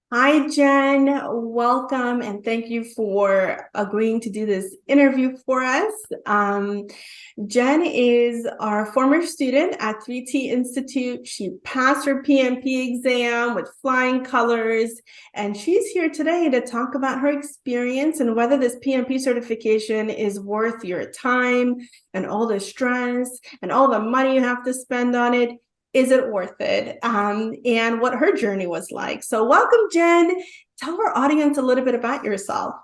Hi, Jen. Welcome and thank you for agreeing to do this interview for us. Jen is our former student at 3T Institute. She passed her PMP exam with flying colors, and she's here today to talk about her experience and whether this PMP certification is worth your time and all the stress and all the money you have to spend on it. Is it worth it? And what her journey was like. So welcome, Jen. Tell our audience a little bit about yourself.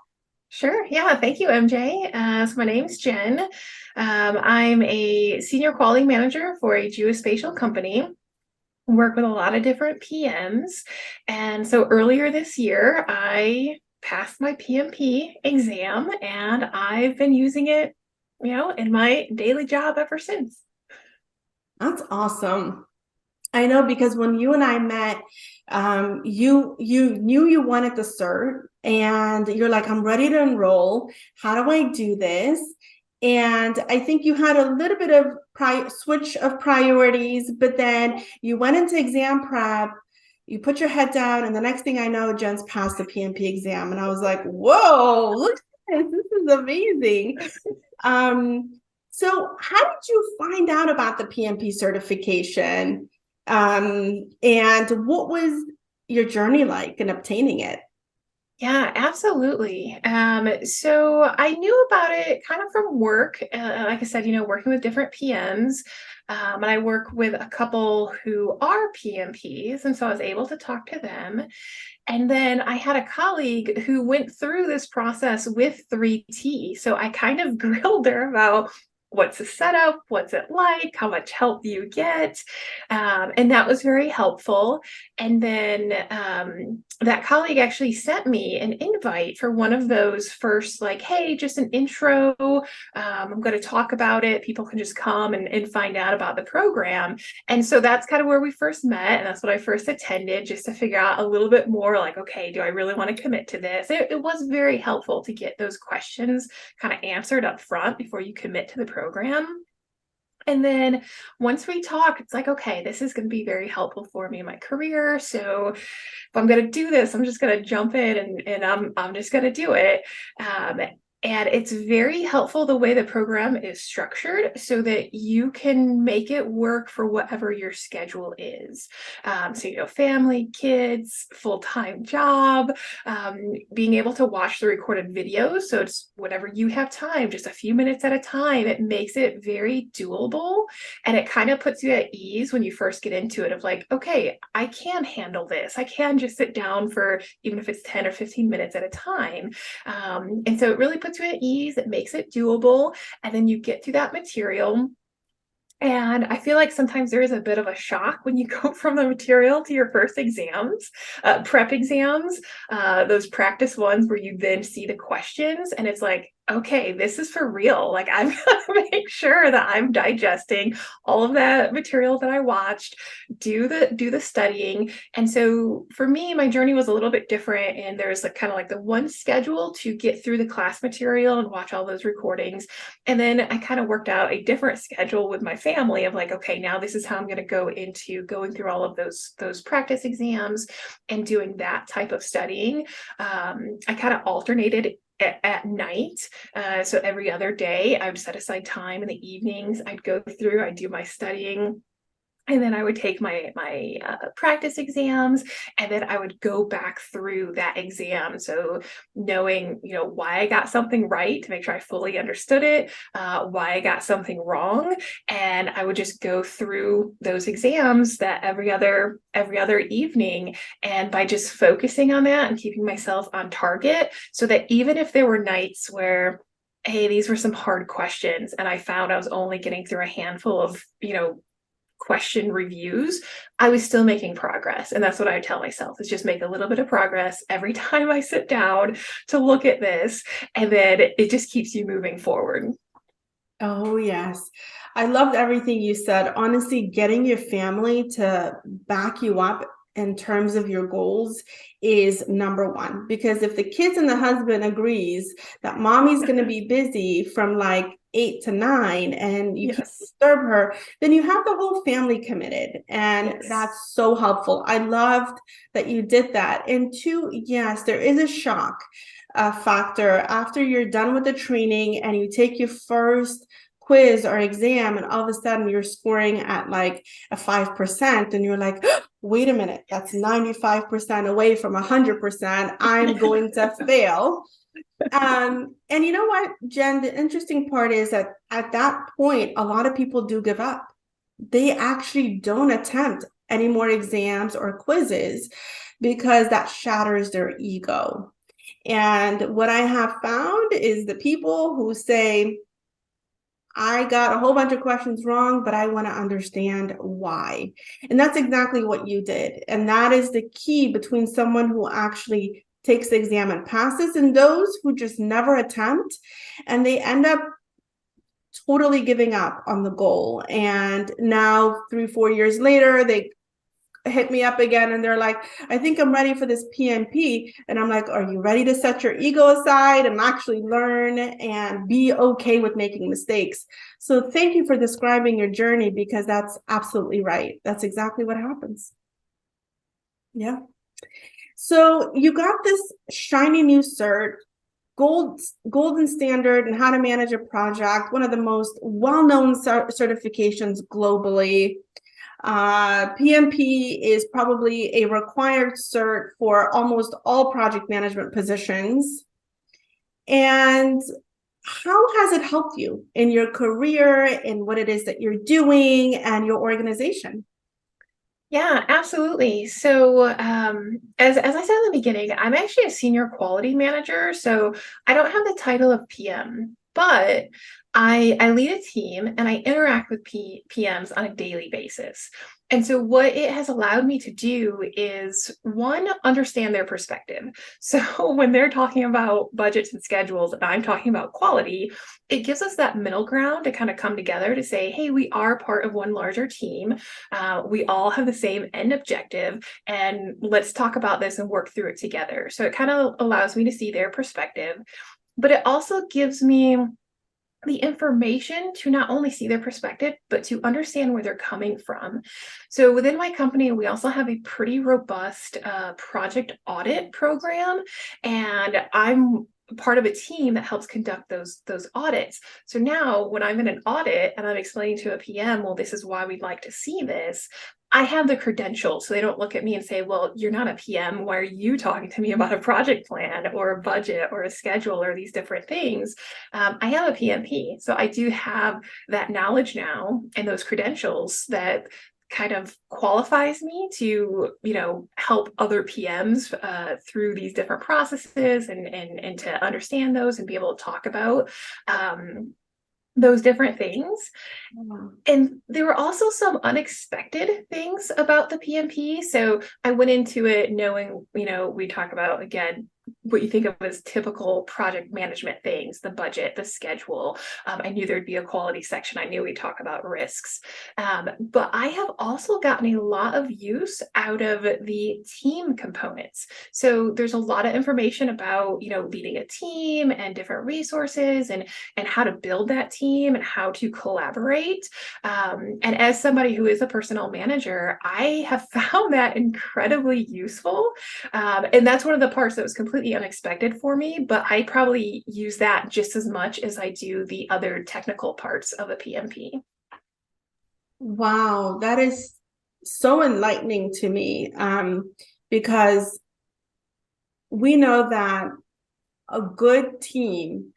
Sure. Yeah. Thank you, MJ. So my name's Jen. I'm a senior quality manager for a geospatial company. Work with a lot of different PMs. And so earlier this year, I passed my PMP exam and I've been using it, in my daily job ever since. That's awesome. I know because when you and I met, you knew you wanted the cert, and you're like, I'm ready to enroll. How do I do this? And I think you had a little bit of switch of priorities, but then you went into exam prep. You put your head down, and the next thing I know, Jen's passed the PMP exam, and I was like, "Whoa, look at this! This is amazing." So how did you find out about the PMP certification? And what was your journey like in obtaining it? Yeah, absolutely. So I knew about it kind of from work. Like I said, working with different PMs. And I work with a couple who are PMPs, and so I was able to talk to them. And then I had a colleague who went through this process with 3T. So I kind of grilled her about what's the setup, what's it like, how much help do you get? And that was very helpful. And then that colleague actually sent me an invite for one of those first, like, hey, just an intro. I'm going to talk about it. People can just come and find out about the program. And so that's kind of where we first met. And that's what I first attended, just to figure out a little bit more like, okay, do I really want to commit to this? It was very helpful to get those questions kind of answered up front before you commit to the program. And then once we talk, it's like, okay, this is going to be very helpful for me in my career. So if I'm going to do this, I'm just going to jump in and I'm just going to do it. And it's very helpful the way the program is structured so that you can make it work for whatever your schedule is. So, family, kids, full-time job, being able to watch the recorded videos. So it's whatever you have time, just a few minutes at a time. It makes it very doable. And it kind of puts you at ease when you first get into it of like, okay, I can handle this. I can just sit down for even if it's 10 or 15 minutes at a time. And so it really puts you at ease. It makes it doable. And then you get through that material. And I feel like sometimes there is a bit of a shock when you go from the material to your first exams, prep exams, those practice ones where you then see the questions and it's like, okay, this is for real. Like I've got to make sure that I'm digesting all of that material that I watched, do the studying. And so for me, my journey was a little bit different. And there's like kind of like the one schedule to get through the class material and watch all those recordings. And then I kind of worked out a different schedule with my family of like, okay, now this is how I'm going to go into going through all of those practice exams and doing that type of studying. I kind of alternated at night. So every other day, I would set aside time in the evenings. I'd go through, I'd do my studying. And then I would take my practice exams, and then I would go back through that exam. So knowing, why I got something right to make sure I fully understood it, why I got something wrong, and I would just go through those exams that every other evening. And by just focusing on that and keeping myself on target, so that even if there were nights where hey, these were some hard questions, and I found I was only getting through a handful of, question reviews, I was still making progress. And that's what I would tell myself is just make a little bit of progress every time I sit down to look at this. And then it just keeps you moving forward. Oh, yes. I loved everything you said. Honestly, getting your family to back you up in terms of your goals is number one. Because if the kids and the husband agrees that mommy's going to be busy from like 8 to 9 and you can't Yes. disturb her, then you have the whole family committed. And Yes. that's so helpful. I loved that you did that. And two, yes, there is a shock factor after you're done with the training and you take your first quiz or exam and all of a sudden you're scoring at like a 5% and you're like, wait a minute, that's 95% away from 100%. I'm going to fail. And you know what, Jen, the interesting part is that at that point, a lot of people do give up. They actually don't attempt any more exams or quizzes because that shatters their ego. And what I have found is the people who say, I got a whole bunch of questions wrong, but I want to understand why. And that's exactly what you did. And that is the key between someone who actually takes the exam and passes and those who just never attempt and they end up totally giving up on the goal. And now 3-4 years later, they hit me up again and they're like, I think I'm ready for this PMP. And I'm like, are you ready to set your ego aside and actually learn and be okay with making mistakes? So thank you for describing your journey because that's absolutely right. That's exactly what happens. Yeah. So you got this shiny new cert, golden standard and how to manage a project, one of the most well-known certifications globally. PMP is probably a required cert for almost all project management positions. And how has it helped you in your career, in what it is that you're doing and your organization? Yeah, absolutely. So, as I said in the beginning, I'm actually a senior quality manager. So I don't have the title of PM, but I lead a team and I interact with PMs on a daily basis. And so what it has allowed me to do is one, understand their perspective. So when they're talking about budgets and schedules and I'm talking about quality, it gives us that middle ground to kind of come together to say, hey, we are part of one larger team. We all have the same end objective, and let's talk about this and work through it together. So it kind of allows me to see their perspective, but it also gives me the information to not only see their perspective, but to understand where they're coming from. So within my company, we also have a pretty robust project audit program, and I'm part of a team that helps conduct those audits. So now when I'm in an audit and I'm explaining to a PM, well, this is why we'd like to see this, I have the credentials. So they don't look at me and say, well, you're not a PM. Why are you talking to me about a project plan or a budget or a schedule or these different things? I have a PMP. So I do have that knowledge now and those credentials that kind of qualifies me to, help other PMs through these different processes and to understand those and be able to talk about those different things. And there were also some unexpected things about the PMP. So I went into it knowing, we talk about, again, what you think of as typical project management things, the budget, the schedule. I knew there'd be a quality section. I knew we'd talk about risks. But I have also gotten a lot of use out of the team components. So there's a lot of information about, leading a team and different resources and how to build that team and how to collaborate. And as somebody who is a personnel manager, I have found that incredibly useful. And that's one of the parts that was completely unexpected for me, but I probably use that just as much as I do the other technical parts of a PMP. Wow, that is so enlightening to me, because we know that a good team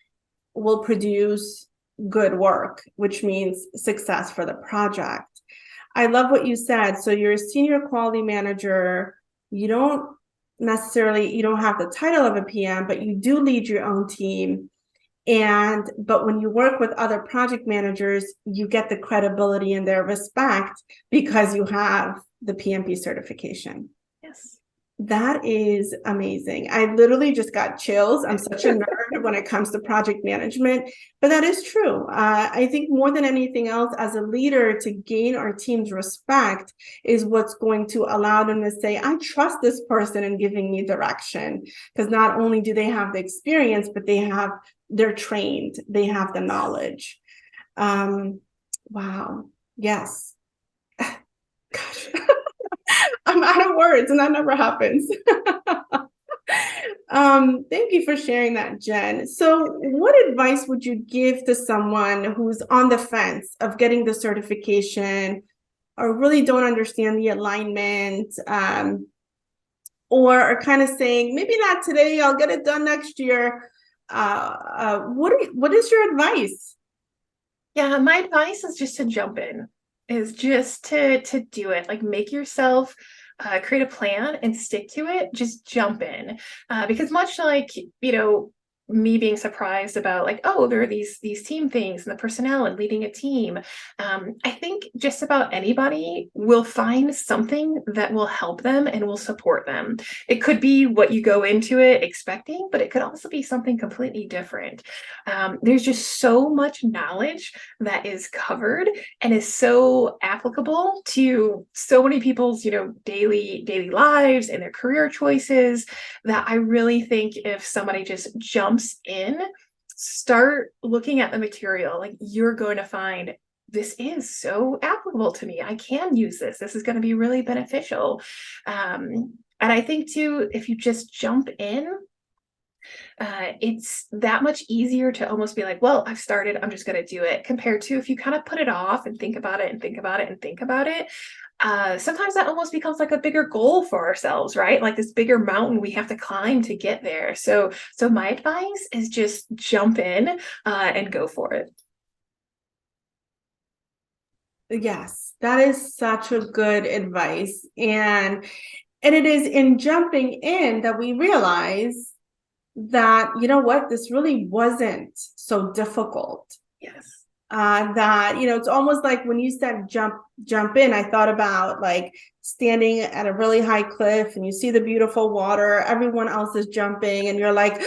will produce good work, which means success for the project. I love what you said. So you're a senior quality manager. You don't have the title of a PM, but you do lead your own team. But when you work with other project managers, you get the credibility and their respect because you have the PMP certification. Yes. That is amazing. I literally just got chills. I'm such a nerd when it comes to project management, but that is true. I think more than anything else, as a leader, to gain our team's respect is what's going to allow them to say, I trust this person in giving me direction, because not only do they have the experience, but they're trained, they have the knowledge. Wow. Yes. Gosh. I'm out of words, and that never happens. Thank you for sharing that, Jen. So, what advice would you give to someone who's on the fence of getting the certification or really don't understand the alignment, or are kind of saying, maybe not today, I'll get it done next year? What is your advice? Yeah, my advice is just to jump in, is just to do it. Like make yourself create a plan and stick to it. Just jump in, because much like me being surprised about like, oh, there are these team things and the personnel and leading a team. I think just about anybody will find something that will help them and will support them. It could be what you go into it expecting, but it could also be something completely different. There's just so much knowledge that is covered and is so applicable to so many people's daily lives and their career choices, that I really think if somebody just jumps in, start looking at the material, like you're going to find this is so applicable to me. I can use this. This is going to be really beneficial. And I think too, if you just jump in, it's that much easier to almost be like, well, I've started, I'm just going to do it, compared to if you kind of put it off and think about it and think about it and think about it. Sometimes that almost becomes like a bigger goal for ourselves, right? Like this bigger mountain we have to climb to get there. So my advice is just jump in and go for it. Yes, that is such a good advice. And it is in jumping in that we realize that, you know what, this really wasn't so difficult. Yes. That, it's almost like when you said jump in, I thought about like standing at a really high cliff and you see the beautiful water, everyone else is jumping, and you're like,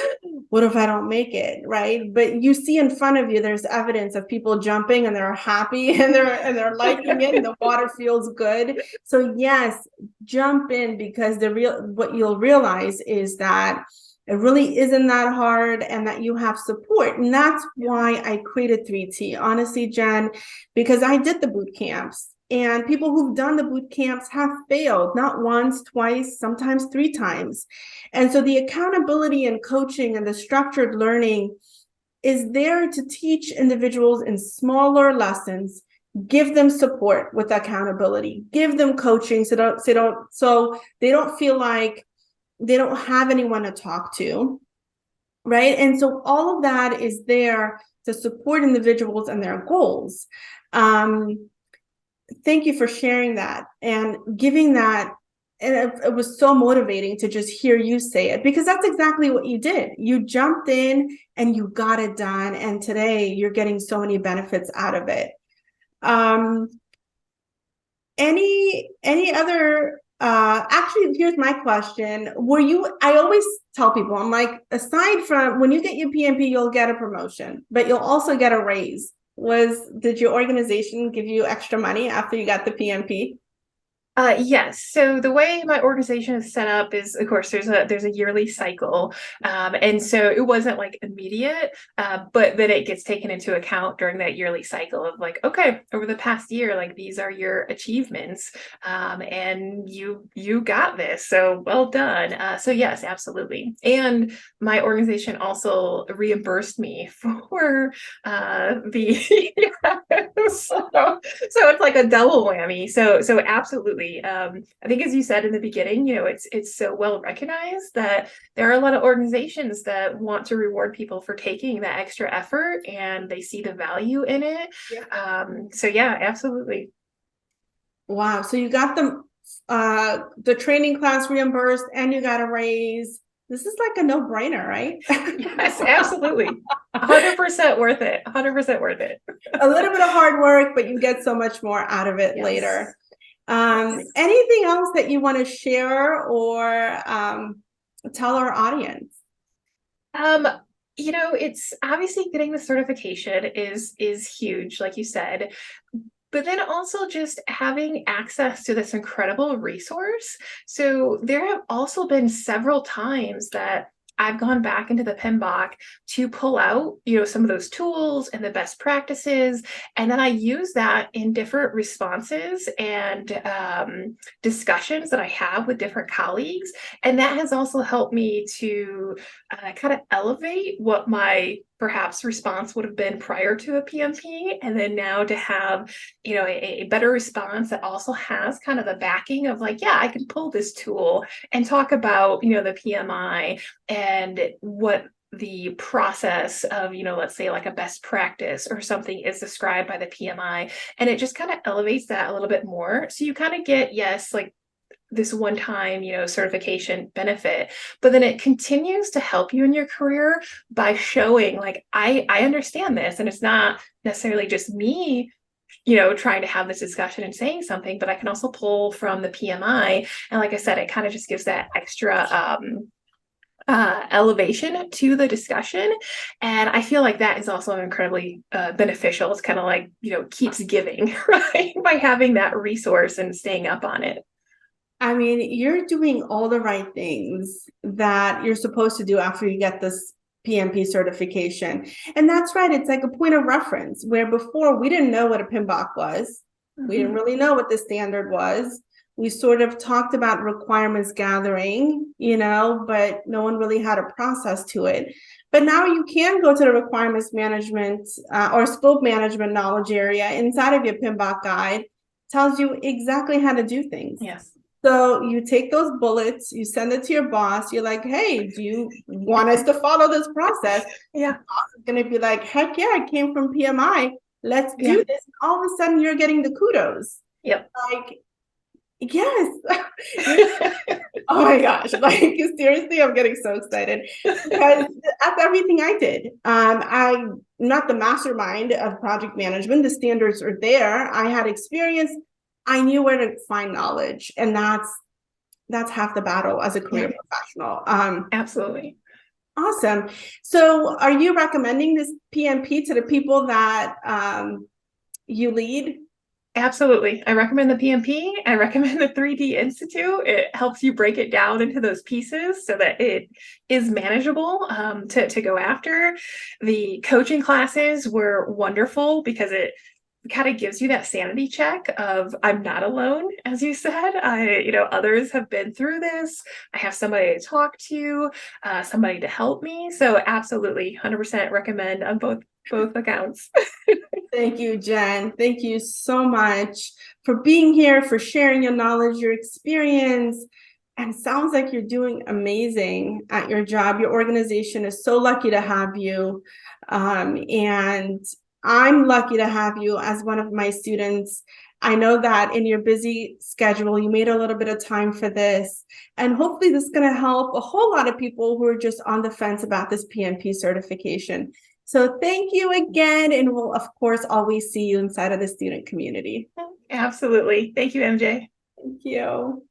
what if I don't make it, right? But you see in front of you, there's evidence of people jumping and they're happy and they're liking it, and the water feels good. So yes, jump in, because what you'll realize is that it really isn't that hard, and that you have support. And that's why I created 3T, honestly, Jen, because I did the boot camps, and people who've done the boot camps have failed, not once, twice, sometimes 3 times. And so the accountability and coaching and the structured learning is there to teach individuals in smaller lessons, give them support with accountability, give them coaching so they don't feel like they don't have anyone to talk to, right? And so all of that is there to support individuals and their goals. Thank you for sharing that and giving that. And it was so motivating to just hear you say it, because that's exactly what you did. You jumped in and you got it done. And today you're getting so many benefits out of it. Any other actually, here's my question. I always tell people, I'm like, aside from when you get your PMP, you'll get a promotion, but you'll also get a raise. Did your organization give you extra money after you got the PMP? Yes. So the way my organization is set up is, of course, there's a yearly cycle, and so it wasn't like immediate, but then it gets taken into account during that yearly cycle of like, okay, over the past year, like these are your achievements, and you got this, so well done. So yes, absolutely. And my organization also reimbursed me for the so it's like a double whammy. So absolutely. I think, as you said in the beginning, it's so well recognized that there are a lot of organizations that want to reward people for taking that extra effort, and they see the value in it. Yeah. So yeah, absolutely. Wow. So you got the training class reimbursed and you got a raise. This is like a no-brainer, right? Yes, absolutely. 100% worth it. 100% worth it. A little bit of hard work, but you get so much more out of it later. Anything else that you want to share or tell our audience? It's obviously getting the certification is huge, like you said. But then also just having access to this incredible resource. So there have also been several times that I've gone back into the PMBOK to pull out, some of those tools and the best practices. And then I use that in different responses and discussions that I have with different colleagues. And that has also helped me to kind of elevate what my perhaps response would have been prior to a PMP, and then now to have a better response that also has kind of the backing of like, yeah, I can pull this tool and talk about the PMI and what the process of let's say like a best practice or something is described by the PMI, and it just kind of elevates that a little bit more. So you kind of get, yes, like this one-time certification benefit, but then it continues to help you in your career by showing like I understand this, and it's not necessarily just me trying to have this discussion and saying something, but I can also pull from the PMI, and like I said, it kind of just gives that extra elevation to the discussion. And I feel like that is also incredibly beneficial. It's kind of like keeps giving, right, by having that resource and staying up on it. I mean, you're doing all the right things that you're supposed to do after you get this PMP certification. And that's right. It's like a point of reference where before we didn't know what a PMBOK was. We didn't really know what the standard was. We sort of talked about requirements gathering, but no one really had a process to it. But now you can go to the requirements management or scope management knowledge area inside of your PMBOK guide. Tells you exactly how to do things. Yes. So you take those bullets, you send it to your boss. You're like, hey, do you want us to follow this process? Yeah. The boss is going to be like, heck yeah, I came from PMI. Let's do this. And all of a sudden, you're getting the kudos. Yep. Like, yes. Oh my gosh. Like, seriously, I'm getting so excited because that's everything I did. I'm not the mastermind of project management. The standards are there. I had experience. I knew where to find knowledge, and that's half the battle as a career professional. Absolutely. Awesome. So are you recommending this PMP to the people that you lead? Absolutely. I recommend the PMP. I recommend the 3T Institute. It helps you break it down into those pieces so that it is manageable to go after. The coaching classes were wonderful because it kind of gives you that sanity check of I'm not alone, as you said. Others have been through this. I have somebody to talk to, somebody to help me. So absolutely, 100% recommend on both accounts. Thank you, Jen. Thank you so much for being here, for sharing your knowledge, your experience. And sounds like you're doing amazing at your job. Your organization is so lucky to have you. And I'm lucky to have you as one of my students. I know that in your busy schedule, you made a little bit of time for this. And hopefully this is going to help a whole lot of people who are just on the fence about this PMP certification. So thank you again. And we'll, of course, always see you inside of the student community. Absolutely. Thank you, MJ. Thank you.